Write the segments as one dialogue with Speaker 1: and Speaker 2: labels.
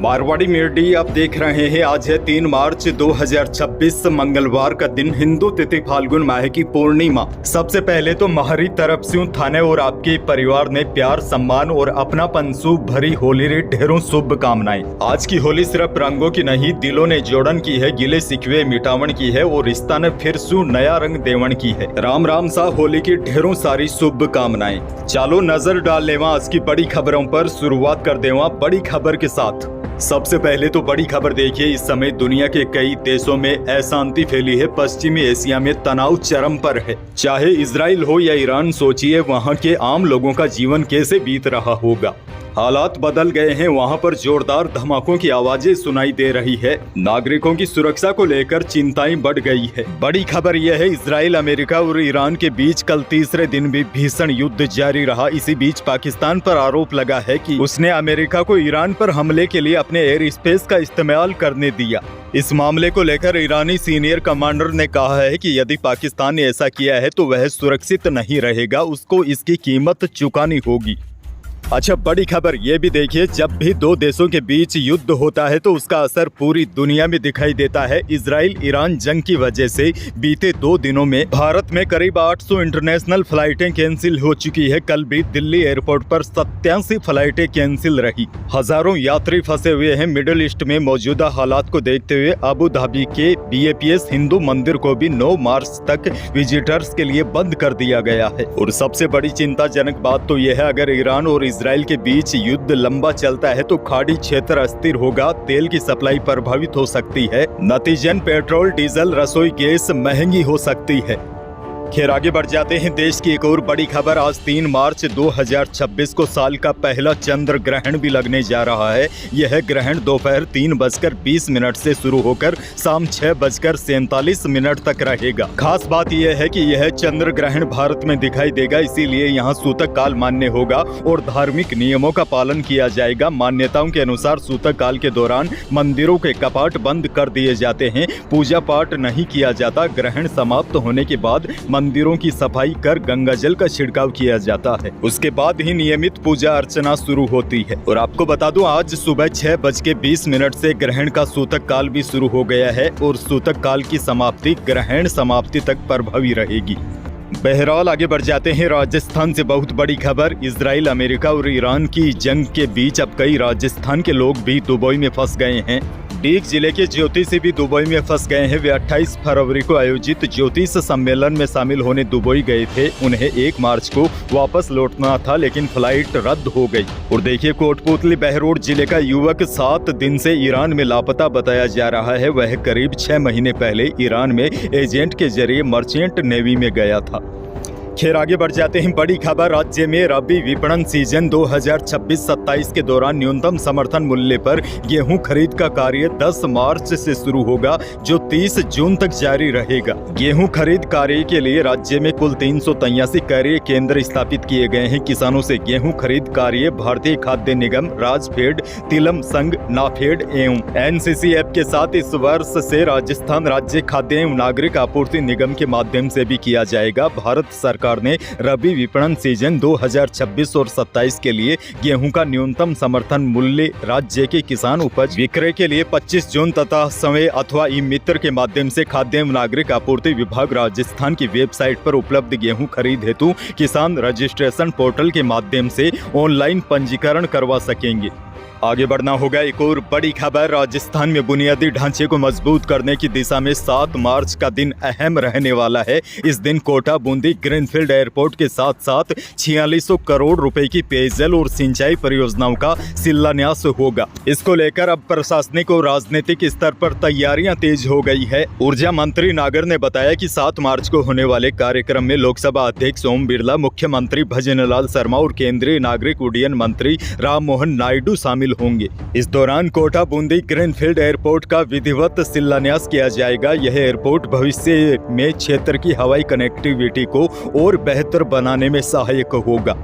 Speaker 1: Marwari media आप देख रहे हैं। आज है 3 मार्च 2026 मंगलवार का दिन, हिंदू तिथि फाल्गुन माह की पूर्णिमा। सबसे पहले तो महरी तरफ से थाने और आपके परिवार ने प्यार, सम्मान और अपनापन शुभ भरी होली रे ढेरों शुभकामनाएं। आज की होली सिर्फ रंगों की नहीं, दिलों ने जोड़न की है, गिले सिकवे मिटावन की है और रिश्ता ने फिर सु नया रंग देवन की है। राम राम सा होली की ढेरों सारी शुभकामनाएं। चलो नजर डाल लेवा आज की बड़ी खबरों पर। शुरुआत कर देवा बड़ी खबर के साथ। सबसे पहले तो बड़ी खबर देखिए, इस समय दुनिया के कई देशों में अशांति फैली है। पश्चिमी एशिया में तनाव चरम पर है। चाहे इजराइल हो या ईरान, सोचिए वहां के आम लोगों का जीवन कैसे बीत रहा होगा। हालात बदल गए हैं। वहां पर जोरदार धमाकों की आवाजें सुनाई दे रही है। नागरिकों की सुरक्षा को लेकर चिंताएं बढ़ गई है। बड़ी खबर यह है, इजराइल, अमेरिका और ईरान के बीच कल तीसरे दिन भी भीषण युद्ध जारी रहा। इसी बीच पाकिस्तान पर आरोप लगा है कि उसने अमेरिका को ईरान पर हमले के लिए अपने एयर स्पेस का इस्तेमाल करने दिया। इस मामले को लेकर ईरानी सीनियर कमांडर ने कहा है कि यदि पाकिस्तान ने ऐसा किया है तो वह सुरक्षित नहीं रहेगा, उसको इसकी कीमत चुकानी होगी। अच्छा, बड़ी खबर ये भी देखिए, जब भी दो देशों के बीच युद्ध होता है तो उसका असर पूरी दुनिया में दिखाई देता है। इजराइल ईरान जंग की वजह से बीते 2 दिनों में भारत में करीब 800 इंटरनेशनल फ्लाइटें कैंसिल हो चुकी है। कल भी दिल्ली एयरपोर्ट पर 87 फ्लाइटें कैंसिल रही। हजारों यात्री फंसे हुए हैं। मिडिल ईस्ट में मौजूदा हालात को देखते हुए अबू धाबी के BAPS हिंदू मंदिर को भी 9 मार्च तक विजिटर्स के लिए बंद कर दिया गया है। और सबसे बड़ी चिंताजनक बात तो यह है, अगर ईरान और इजराइल के बीच युद्ध लंबा चलता है तो खाड़ी क्षेत्र अस्थिर होगा, तेल की सप्लाई प्रभावित हो सकती है, नतीजन पेट्रोल, डीजल, रसोई गैस महंगी हो सकती है। खैर आगे बढ़ जाते हैं। देश की एक और बड़ी खबर, आज 3 मार्च 2026 को साल का पहला चंद्र ग्रहण भी लगने जा रहा है। यह ग्रहण दोपहर 3:20 से शुरू होकर शाम 6:47 तक रहेगा। खास बात यह है कि यह चंद्र ग्रहण भारत में दिखाई देगा, इसीलिए यहाँ सूतक काल मान्य होगा और धार्मिक नियमों का पालन किया जाएगा। मान्यताओं के अनुसार सूतक काल के दौरान मंदिरों के कपाट बंद कर दिए जाते हैं, पूजा पाठ नहीं किया जाता। ग्रहण समाप्त होने के बाद मंदिरों की सफाई कर गंगा जल का छिड़काव किया जाता है। उसके बाद ही नियमित पूजा अर्चना शुरू होती है। और आपको बता दूं, आज सुबह 6:20 से ग्रहण का सूतक काल भी शुरू हो गया है और सूतक काल की समाप्ति ग्रहण समाप्ति तक प्रभावी रहेगी। बहरहाल आगे बढ़ जाते हैं। राजस्थान से बहुत बड़ी खबर, इजराइल, अमेरिका और ईरान की जंग के बीच अब कई राजस्थान के लोग भी दुबई में फंस गए हैं। डीग जिले के ज्योतिष भी दुबई में फंस गए हैं। वे 28 फरवरी को आयोजित ज्योतिष सम्मेलन में शामिल होने दुबई गए थे। उन्हें 1 मार्च को वापस लौटना था, लेकिन फ्लाइट रद्द हो गई। और देखिए, कोटपुतली बहरोड जिले का युवक 7 दिन से ईरान में लापता बताया जा रहा है। वह करीब 6 महीने पहले ईरान में एजेंट के जरिए मर्चेंट नेवी में गया था। खैर आगे बढ़ जाते हैं। बड़ी खबर, राज्य में रबी विपणन सीजन 2026-27 के दौरान न्यूनतम समर्थन मूल्य पर गेहूं खरीद का कार्य 10 मार्च से शुरू होगा, जो 30 जून तक जारी रहेगा। गेहूं खरीद कार्य के लिए राज्य में कुल 383 क्रय केंद्र स्थापित किए गए हैं। किसानों से गेहूं खरीद कार्य भारतीय खाद्य निगम, राजफेड, तिलम संघ, नाफेड एवं NCCF के साथ इस वर्ष से राजस्थान राज्य खाद्य एवं नागरिक आपूर्ति निगम के माध्यम से भी किया जाएगा। भारत सरकार ने रबी विपणन सीजन 2026 और 27 के लिए गेहूं का न्यूनतम समर्थन मूल्य राज्य के किसान उपज विक्रय के लिए 25 जून तथा समय अथवा ई मित्र के माध्यम से खाद्य एवं नागरिक आपूर्ति विभाग राजस्थान की वेबसाइट पर उपलब्ध गेहूं खरीद हेतु किसान रजिस्ट्रेशन पोर्टल के माध्यम से ऑनलाइन पंजीकरण करवा सकेंगे। आगे बढ़ना होगा। एक और बड़ी खबर, राजस्थान में बुनियादी ढांचे को मजबूत करने की दिशा में 7 मार्च का दिन अहम रहने वाला है। इस दिन कोटा बूंदी ग्रीनफील्ड एयरपोर्ट के साथ साथ 4600 करोड़ रुपए की पेयजल और सिंचाई परियोजनाओं का शिलान्यास होगा। इसको लेकर अब प्रशासनिक और राजनीतिक स्तर पर तैयारियां तेज हो गई है। ऊर्जा मंत्री नागर ने बताया कि 7 मार्च को होने वाले कार्यक्रम में लोकसभा अध्यक्ष ओम बिरला, मुख्यमंत्री भजनलाल शर्मा और केंद्रीय नागरिक उड्डयन मंत्री राम मोहन नायडू शामिल होंगे। इस दौरान कोटा बूंदी ग्रीनफील्ड एयरपोर्ट का विधिवत शिलान्यास किया जाएगा। यह एयरपोर्ट भविष्य में क्षेत्र की हवाई कनेक्टिविटी को और बेहतर बनाने में सहायक होगा।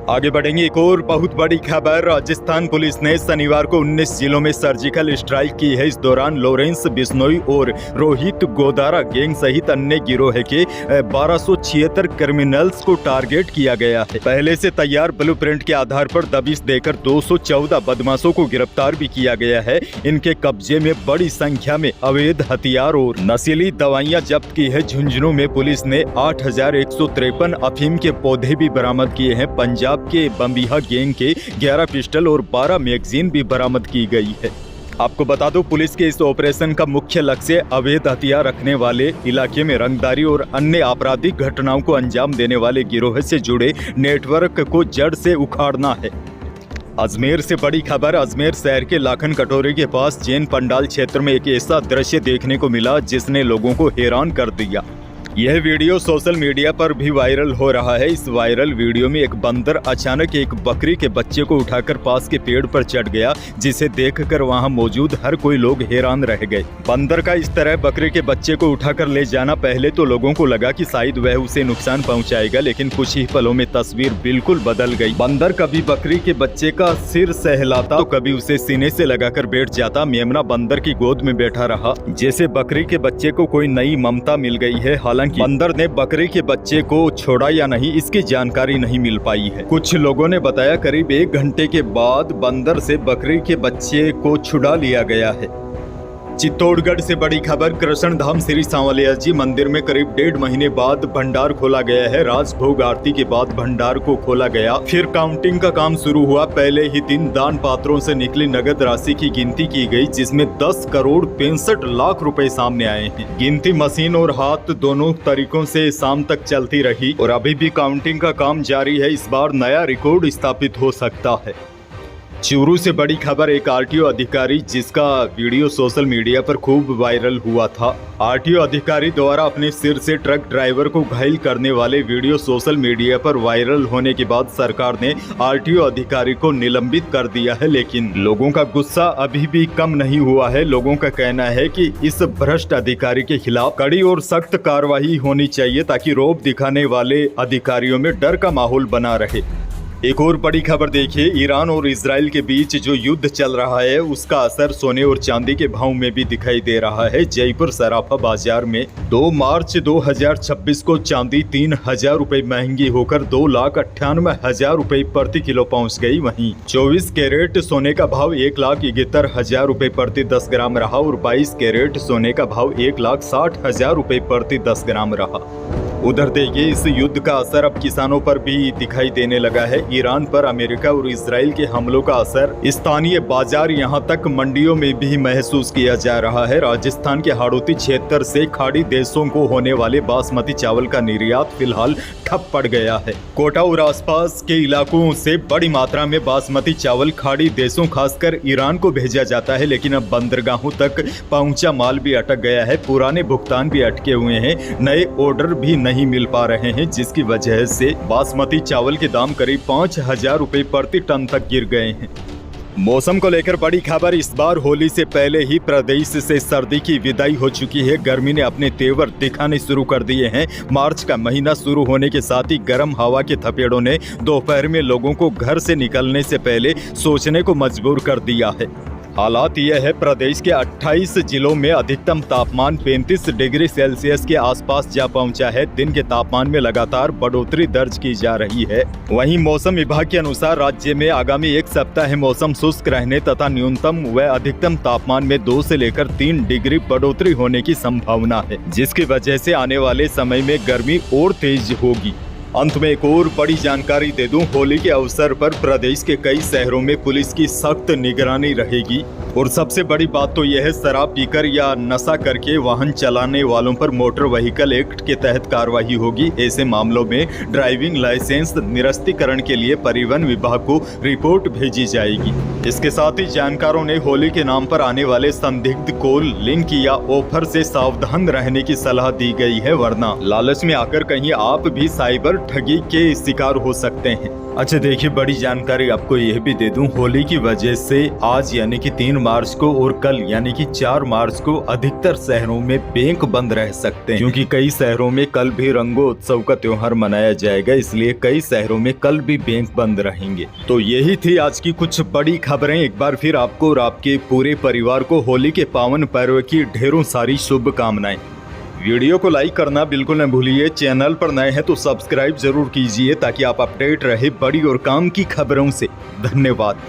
Speaker 1: आगे बढ़ेंगे। एक और बहुत बड़ी खबर, राजस्थान पुलिस ने शनिवार को 19 जिलों में सर्जिकल स्ट्राइक की है। इस दौरान लॉरेंस बिश्नोई और रोहित गोदारा गैंग सहित अन्य गिरोह के 1276 क्रिमिनल्स को टारगेट किया गया है। पहले से तैयार ब्लूप्रिंट के आधार पर दबिश देकर 214 बदमाशों को गिरफ्तार भी किया गया है। इनके कब्जे में बड़ी संख्या में अवैध हथियार और नशीली दवाइयां जब्त की है। झुंझुनू में पुलिस ने 8153 अफीम के पौधे भी बरामद किए हैं। पंजाब के बम्बिहा गैंग के 11 पिस्टल और 12 मैगजीन भी बरामद की गई है। आपको बता दो, पुलिस के इस ऑपरेशन का मुख्य लक्ष्य अवैध हथियार रखने वाले इलाके में रंगदारी और अन्य आपराधिक घटनाओं को अंजाम देने वाले गिरोह से जुड़े नेटवर्क को जड़ से उखाड़ना है। अजमेर से बड़ी खबर, अजमेर शहर के लाखन कटोरे के पास जैन पंडाल क्षेत्र में एक ऐसा दृश्य देखने को मिला जिसने लोगों को हैरान कर दिया। यह वीडियो सोशल मीडिया पर भी वायरल हो रहा है। इस वायरल वीडियो में एक बंदर अचानक एक बकरी के बच्चे को उठाकर पास के पेड़ पर चढ़ गया, जिसे देखकर वहां मौजूद हर कोई लोग हैरान रह गए। बंदर का इस तरह बकरी के बच्चे को उठाकर ले जाना पहले तो लोगों को लगा कि शायद वह उसे नुकसान पहुंचाएगा, लेकिन कुछ ही पलों में तस्वीर बिल्कुल बदल गई। बंदर कभी बकरी के बच्चे का सिर सहलाता तो कभी उसे सीने से लगाकर बैठ जाता। मेमना बंदर की गोद में बैठा रहा, जैसे बकरी के बच्चे को कोई नई ममता मिल गई है। हालांकि बंदर ने बकरी के बच्चे को छोड़ा या नहीं, इसकी जानकारी नहीं मिल पाई है। कुछ लोगों ने बताया करीब 1 घंटे के बाद बंदर से बकरी के बच्चे को छुड़ा लिया गया है। चित्तौड़गढ़ से बड़ी खबर, कृष्ण धाम श्री सांवलिया जी मंदिर में करीब 1.5 महीने बाद भंडार खोला गया है। राजभोग आरती के बाद भंडार को खोला गया, फिर काउंटिंग का काम शुरू हुआ। पहले ही दिन दान पात्रों से निकली नगद राशि की गिनती की गई, जिसमें 10 करोड़ 65 लाख रुपए सामने आए हैं। गिनती मशीन और हाथ दोनों तरीकों से शाम तक चलती रही और अभी भी काउंटिंग का काम जारी है। इस बार नया रिकॉर्ड स्थापित हो सकता है। चूरू से बड़ी खबर, एक आरटीओ अधिकारी जिसका वीडियो सोशल मीडिया पर खूब वायरल हुआ था। आरटीओ अधिकारी द्वारा अपने सिर से ट्रक ड्राइवर को घायल करने वाले वीडियो सोशल मीडिया पर वायरल होने के बाद सरकार ने आरटीओ अधिकारी को निलंबित कर दिया है, लेकिन लोगों का गुस्सा अभी भी कम नहीं हुआ है। लोगों का कहना है कि इस भ्रष्ट अधिकारी के खिलाफ कड़ी और सख्त कार्रवाई होनी चाहिए ताकि रौब दिखाने वाले अधिकारियों में डर का माहौल बना रहे। एक और बड़ी खबर देखिए, ईरान और इजराइल के बीच जो युद्ध चल रहा है उसका असर सोने और चांदी के भाव में भी दिखाई दे रहा है। जयपुर सराफा बाजार में 2 मार्च 2026 को चांदी 3000 रुपए महंगी होकर 2,98,000 रुपए प्रति किलो पहुंच गई। वहीं 24 कैरेट सोने का भाव 1,71,000 रुपए प्रति 10 ग्राम रहा और 22 कैरेट सोने का भाव 1,60,000 रुपए प्रति 10 ग्राम रहा। उधर देखिए, इस युद्ध का असर अब किसानों पर भी दिखाई देने लगा है। ईरान पर अमेरिका और इजराइल के हमलों का असर स्थानीय बाजार यहां तक मंडियों में भी महसूस किया जा रहा है। राजस्थान के हाड़ौती क्षेत्र से खाड़ी देशों को होने वाले बासमती चावल का निर्यात फिलहाल ठप पड़ गया है। कोटा और आसपास के इलाकों से बड़ी मात्रा में बासमती चावल खाड़ी देशों खासकर ईरान को भेजा जाता है, लेकिन अब बंदरगाहों तक पहुंचा माल भी अटक गया है। पुराने भुगतान भी अटके हुए हैं, नए ऑर्डर भी नहीं मिल पा रहे हैं, जिसकी वजह से बासमती चावल के दाम करीब 5,000 रुपए प्रति टन तक गिर गए हैं। मौसम को लेकर बड़ी खबर, इस बार होली से पहले ही प्रदेश से सर्दी की विदाई हो चुकी है। गर्मी ने अपने तेवर दिखाने शुरू कर दिए हैं। मार्च का महीना शुरू होने के साथ ही गर्म हवा के थपेड़ों ने दोपहर में लोगों को घर से निकलने से पहले सोचने को मजबूर कर दिया है। हालात यह है, प्रदेश के 28 जिलों में अधिकतम तापमान 35 डिग्री सेल्सियस के आसपास जा पहुंचा है। दिन के तापमान में लगातार बढ़ोतरी दर्ज की जा रही है। वहीं मौसम विभाग के अनुसार राज्य में आगामी 1 सप्ताह मौसम शुष्क रहने तथा न्यूनतम व अधिकतम तापमान में 2 से लेकर 3 डिग्री बढ़ोतरी होने की संभावना है, जिसकी वजह से आने वाले समय में गर्मी और तेज होगी। अंत में एक और बड़ी जानकारी दे दूं, होली के अवसर पर प्रदेश के कई शहरों में पुलिस की सख्त निगरानी रहेगी और सबसे बड़ी बात तो यह है, शराब पीकर या नशा करके वाहन चलाने वालों पर मोटर व्हीकल एक्ट के तहत कार्रवाई होगी। ऐसे मामलों में ड्राइविंग लाइसेंस निरस्तीकरण के लिए परिवहन विभाग को रिपोर्ट भेजी जाएगी। इसके साथ ही जानकारों ने होली के नाम पर आने वाले संदिग्ध कॉल, लिंक या ऑफर से सावधान रहने की सलाह दी गई है, वरना लालच में आकर कहीं आप भी साइबर ठगी के शिकार हो सकते हैं। अच्छा देखिए, बड़ी जानकारी आपको यह भी दे दूं, होली की वजह से आज यानी कि 3 मार्च को और कल यानी कि 4 मार्च को अधिकतर शहरों में बैंक बंद रह सकते हैं, क्योंकि कई शहरों में कल भी रंगोत्सव का त्योहार मनाया जाएगा, इसलिए कई शहरों में कल भी बैंक बंद रहेंगे। तो यही थी आज की कुछ बड़ी खबरें। एक बार फिर आपको और आपके पूरे परिवार को होली के पावन पर्व की ढेरों सारी शुभकामनाएं। वीडियो को लाइक करना बिल्कुल न भूलिए। चैनल पर नए हैं तो सब्सक्राइब जरूर कीजिए ताकि आप अपडेट रहे बड़ी और काम की खबरों से। धन्यवाद।